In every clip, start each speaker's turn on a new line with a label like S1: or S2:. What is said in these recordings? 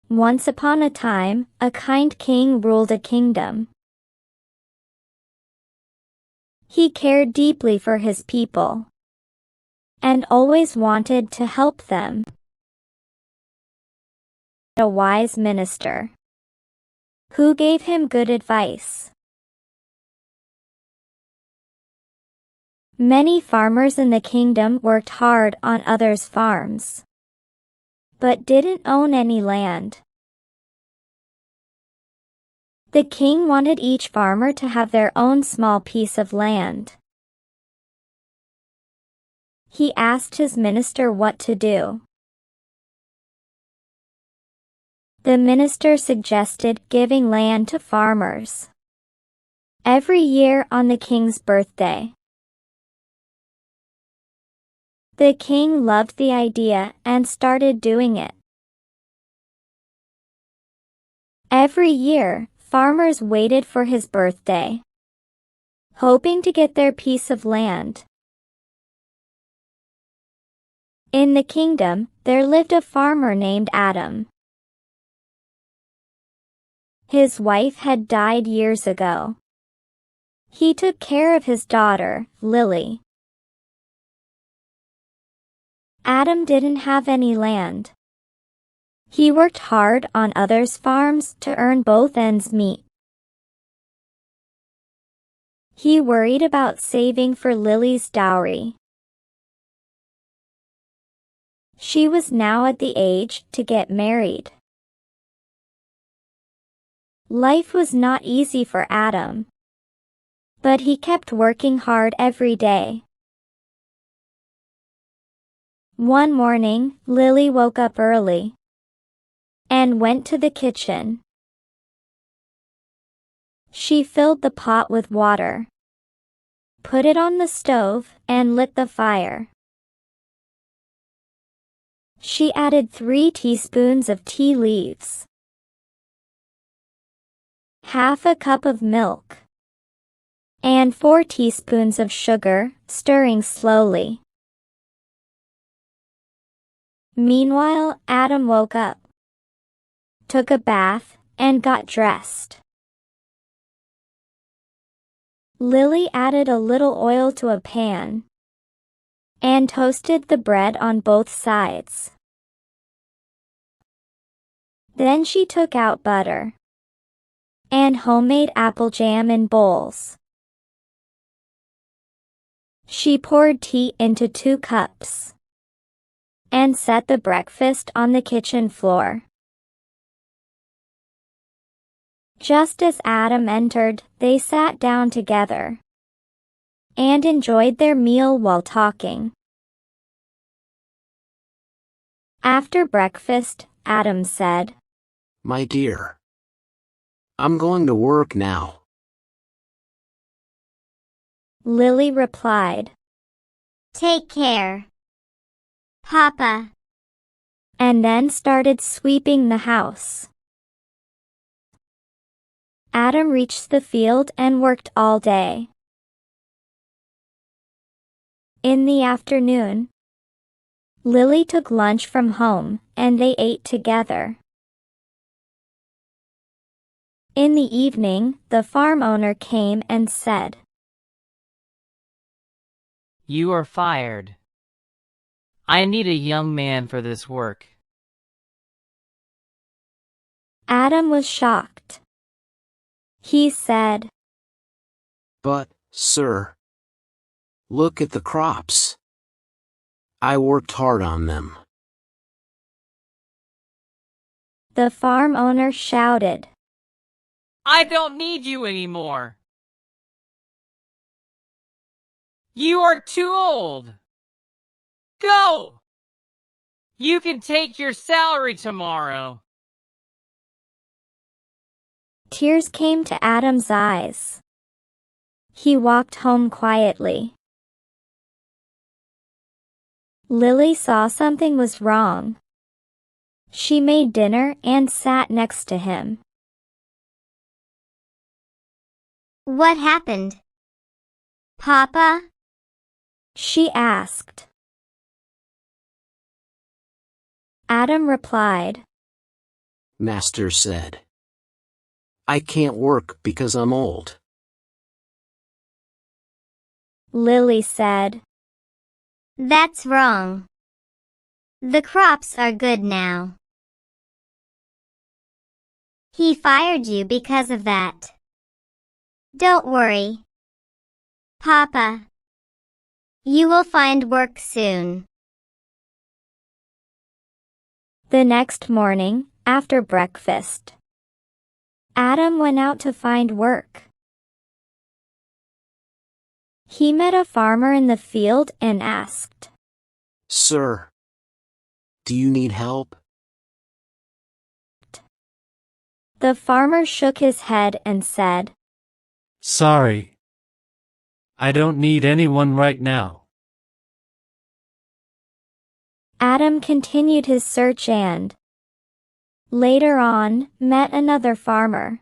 S1: Once upon a time, a kind king ruled a kingdom. He cared deeply for his people and always wanted to help them. A wise minister who gave him good advice. Many farmers in the kingdom worked hard on others' farms, but didn't own any land. The king wanted each farmer to have their own small piece of land. He asked his minister what to do. The minister suggested giving land to farmers every year on the king's birthday. The king loved the idea and started doing it. Every year, farmers waited for his birthday, hoping to get their piece of land. In the kingdom, there lived a farmer named Adam. His wife had died years ago. He took care of his daughter, Lily. Adam didn't have any land. He worked hard on others' farms to earn both ends meet. He worried about saving for Lily's dowry. She was now at the age to get married. Life was not easy for Adam, but he kept working hard every day. One morning, Lily woke up early and went to the kitchen. She filled the pot with water, put it on the stove, and lit the fire. She added 3 teaspoons of tea leaves, half a cup of milk, and 4 teaspoons of sugar, stirring slowly. Meanwhile, Adam woke up, took a bath, and got dressed. Lily added a little oil to a pan and toasted the bread on both sides. Then she took out butter and homemade apple jam in bowls. She poured tea into 2 cups and set the breakfast on the kitchen floor. Just as Adam entered, they sat down together and enjoyed their meal while talking. After breakfast, Adam said,
S2: "My dear, I'm going to work now."
S1: Lily replied,
S3: "Take care, Papa,"
S1: and then started sweeping the house. Adam reached the field and worked all day. In the afternoon, Lily took lunch from home, and they ate together. In the evening, the farm owner came and said,
S4: "You are fired. I need a young man for this work."
S1: Adam was shocked. He said,
S2: "But, sir, look at the crops. I worked hard on them."
S1: The farm owner shouted,
S4: "I don't need you anymore. You are too old. Go! You can take your salary tomorrow."
S1: Tears came to Adam's eyes. He walked home quietly. Lily saw something was wrong. She made dinner and sat next to him.
S3: "What happened, Papa?"
S1: she asked. Adam replied,
S2: Master said. I can't work because I'm old.
S1: Lily said.
S3: That's wrong. The crops are good now. He fired you because of that. Don't worry, Papa. You will find work soon.
S1: The next morning, after breakfast, Adam went out to find work. He met a farmer in the field and asked,
S2: Sir, do you need help?
S1: The farmer shook his head and said,
S5: Sorry. I don't need anyone right now.
S1: Adam continued his search and, later on, met another farmer.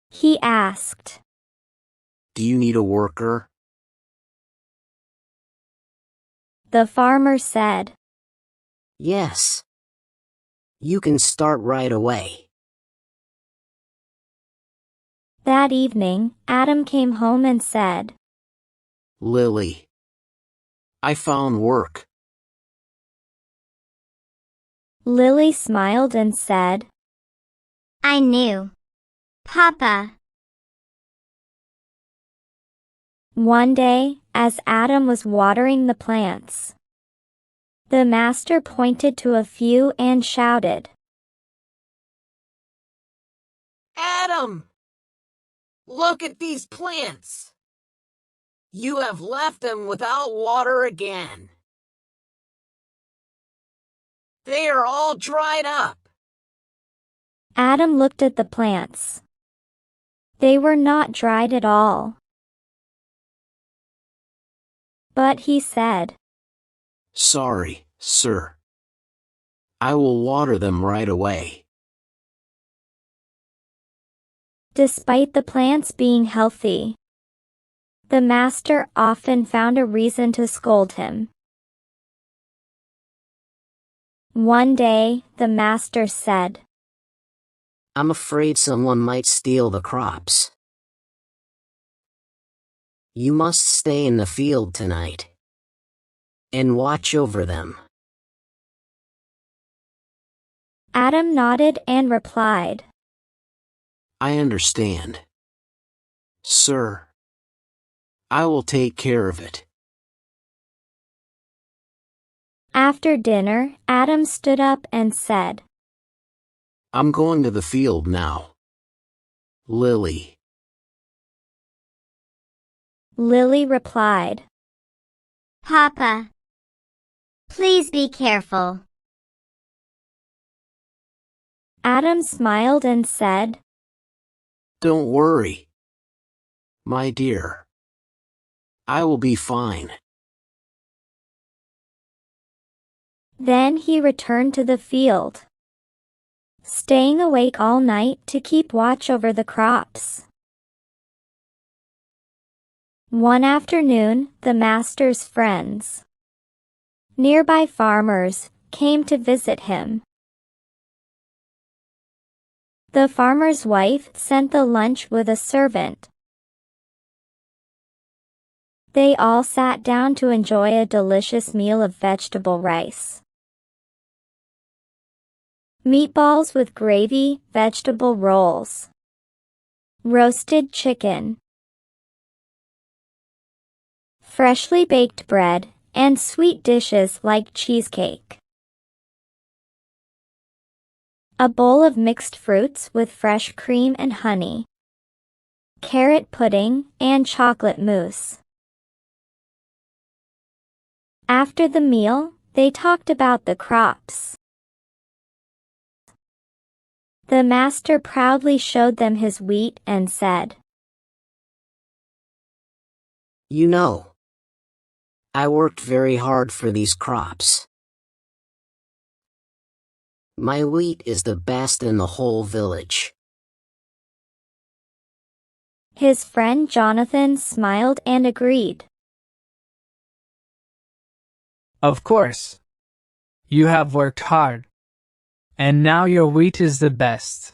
S1: He asked,
S2: Do you need a worker?
S1: The farmer said,
S2: Yes. You can start right away.
S1: That evening, Adam came home and said,
S2: Lily, I found work.
S1: Lily smiled and said,
S3: I knew. Papa.
S1: One day, as Adam was watering the plants, the master pointed to a few and shouted,
S2: Adam! Look at these plants! You have left them without water again. They are all dried up.
S1: Adam looked at the plants. They were not dried at all. But he said,
S2: Sorry, sir. I will water them right away.
S1: Despite the plants being healthy, the master often found a reason to scold him. One day, the master said,
S2: I'm afraid someone might steal the crops. You must stay in the field tonight and watch over them.
S1: Adam nodded and replied,
S2: I understand. Sir, I will take care of it.
S1: After dinner, Adam stood up and said,
S2: I'm going to the field now. Lily.
S1: Lily replied,
S3: Papa. Please be careful.
S1: Adam smiled and said,
S2: Don't worry, my dear. I will be fine.
S1: Then he returned to the field, staying awake all night to keep watch over the crops. One afternoon, the master's friends, nearby farmers, came to visit him. The farmer's wife sent the lunch with a servant. They all sat down to enjoy a delicious meal of vegetable rice, meatballs with gravy, vegetable rolls, roasted chicken, freshly baked bread, and sweet dishes like cheesecake. A bowl of mixed fruits with fresh cream and honey, carrot pudding, and chocolate mousse. After the meal, they talked about the crops. The master proudly showed them his wheat and said,
S2: You know, I worked very hard for these crops. My wheat is the best in the whole village.
S1: His friend Jonathan smiled and agreed.
S6: Of course. You have worked hard, And now your wheat is the best.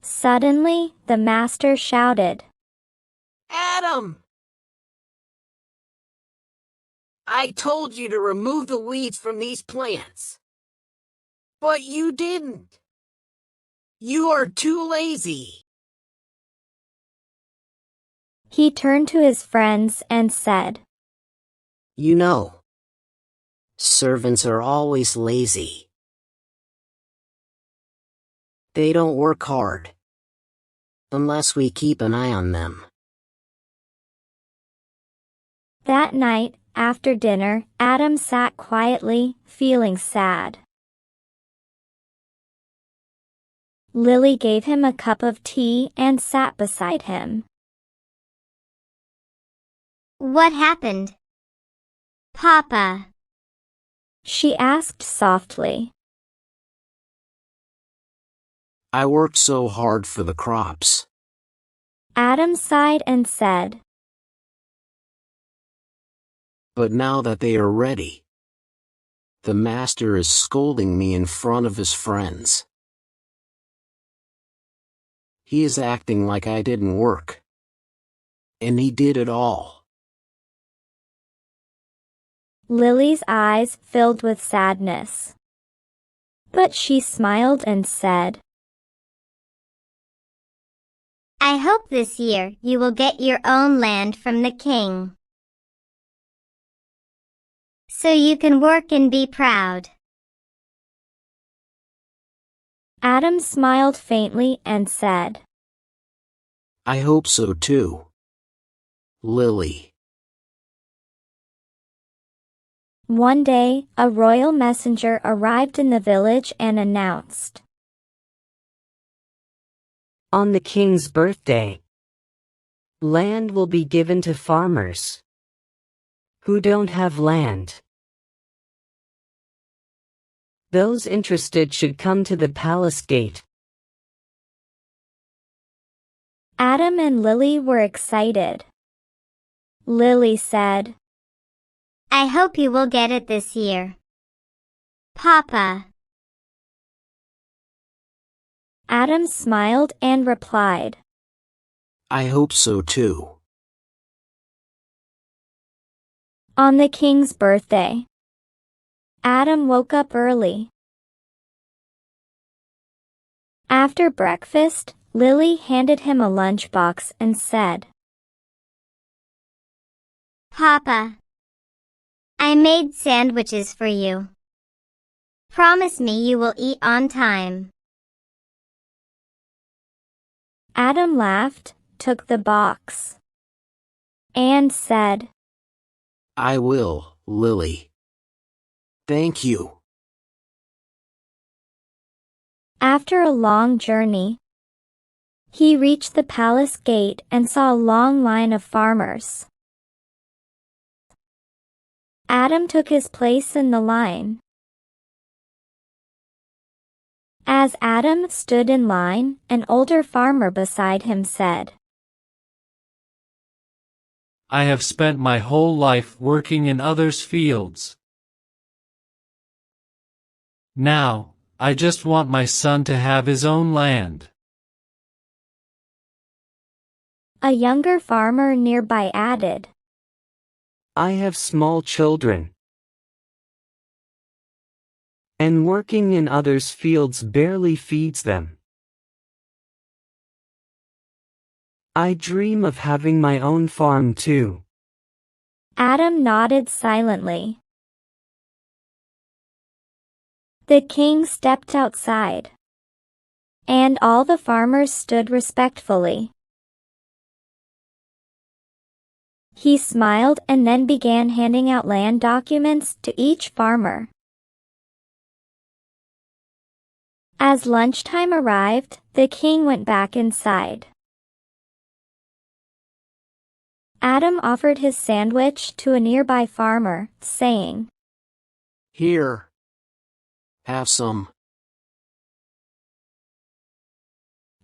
S1: Suddenly, the master shouted,
S2: Adam! I told you to remove the weeds from these plants. But you didn't. You are too lazy.
S1: He turned to his friends and said,
S2: You know, servants are always lazy. They don't work hard. Unless we keep an eye on them.
S1: That night, after dinner, Adam sat quietly, feeling sad. Lily gave him a cup of tea and sat beside him.
S3: What happened? Papa.
S1: She asked softly.
S2: I worked so hard for the crops.
S1: Adam sighed and said,
S2: But now that they are ready, the master is scolding me in front of his friends. He is acting like I didn't work. And he did it all.
S1: Lily's eyes filled with sadness. But she smiled and said,
S3: I hope this year you will get your own land from the king. So you can work and be proud.
S1: Adam smiled faintly and said,
S2: I hope so too. Lily.
S1: One day, a royal messenger arrived in the village and announced,
S2: On the king's birthday, land will be given to farmers who don't have land. Those interested should come to the palace gate.
S1: Adam and Lily were excited. Lily said,
S3: I hope you will get it this year. Papa.
S1: Adam smiled and replied,
S2: I hope so too.
S1: On the king's birthday, Adam woke up early. After breakfast, Lily handed him a lunchbox and said,
S3: Papa. I made sandwiches for you. Promise me you will eat on time.
S1: Adam laughed, took the box, and said,
S2: I will, Lily. Thank you.
S1: After a long journey, he reached the palace gate and saw a long line of farmers. Adam took his place in the line. As Adam stood in line, an older farmer beside him said,
S5: I have spent my whole life working in others' fields. Now, I just want my son to have his own land.
S1: A younger farmer nearby added,
S2: I have small children. And working in others' fields barely feeds them. I dream of having my own farm too.
S1: Adam nodded silently. The king stepped outside, and all the farmers stood respectfully. He smiled and then began handing out land documents to each farmer. As lunchtime arrived, the king went back inside. Adam offered his sandwich to a nearby farmer, saying,
S2: Here. Have some.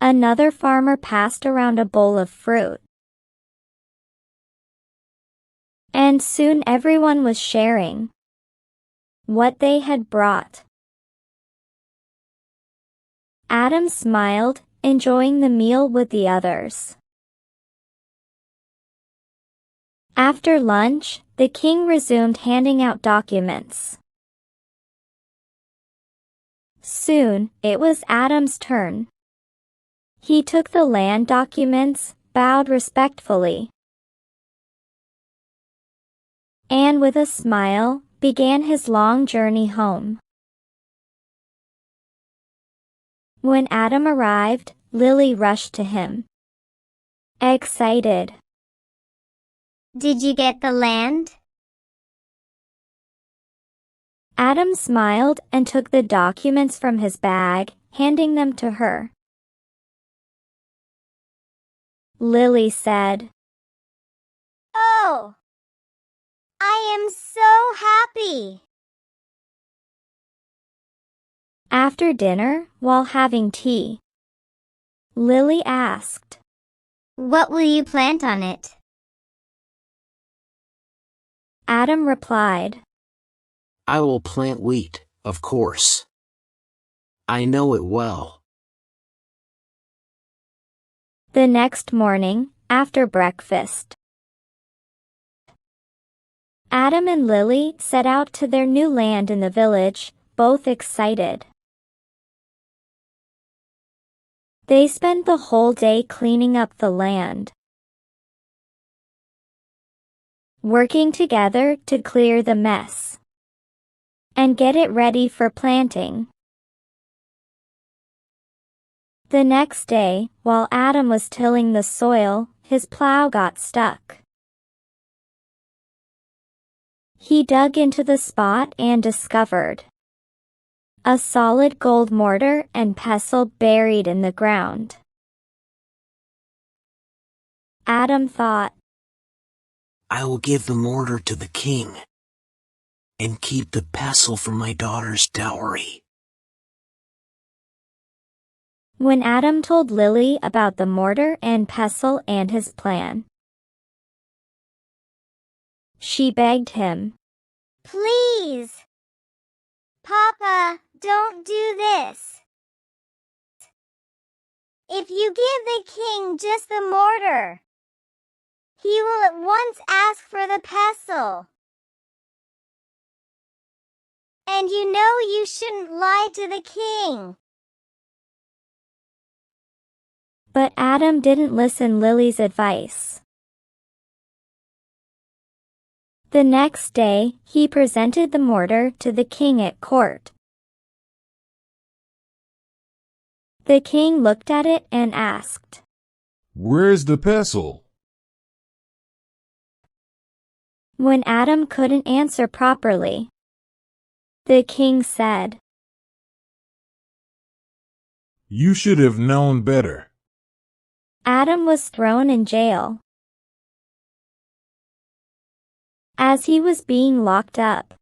S1: Another farmer passed around a bowl of fruit. And soon everyone was sharing. what they had brought. Adam smiled, enjoying the meal with the others. After lunch, the king resumed handing out documents. Soon, it was Adam's turn. He took the land documents, bowed respectfully, and with a smile, began his long journey home. When Adam arrived, Lily rushed to him, excited.
S3: Did you get the land?
S1: Adam smiled and took the documents from his bag, handing them to her. Lily said,
S3: Oh, I am so happy.
S1: After dinner, while having tea, Lily asked,
S3: What will you plant on it?
S1: Adam replied,
S2: I will plant wheat, of course. I know it well.
S1: The next morning, after breakfast, Adam and Lily set out to their new land in the village, both excited. They spent the whole day cleaning up the land, working together to clear the mess and get it ready for planting. The next day, while Adam was tilling the soil, his plow got stuck. He dug into the spot and discovered a solid gold mortar and pestle buried in the ground. Adam thought,
S2: I will give the mortar to the king and keep the pestle for my daughter's dowry.
S1: When Adam told Lily about the mortar and pestle and his plan, she begged him,
S3: Please, Papa, don't do this. If you give the king just the mortar, he will at once ask for the pestle. And you know you shouldn't lie to the king.
S1: But Adam didn't listen to Lily's advice. The next day, he presented the mortar to the king at court. The king looked at it and asked,
S7: Where's the pestle?
S1: When Adam couldn't answer properly, the king said,
S7: You should have known better.
S1: Adam was thrown in jail. As he was being locked up,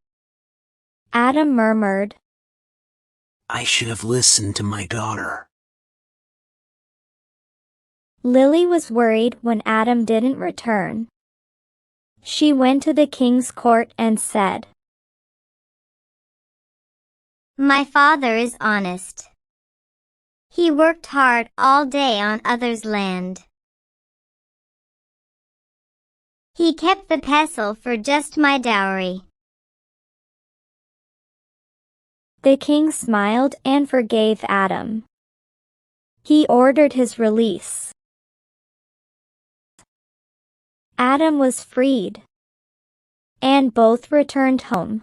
S1: Adam murmured,
S2: I should have listened to my daughter.
S1: Lily was worried when Adam didn't return. She went to the king's court and said,
S3: My father is honest. He worked hard all day on others' land. He kept the pestle for just my dowry.
S1: The king smiled and forgave Adam. He ordered his release. Adam was freed, and both returned home.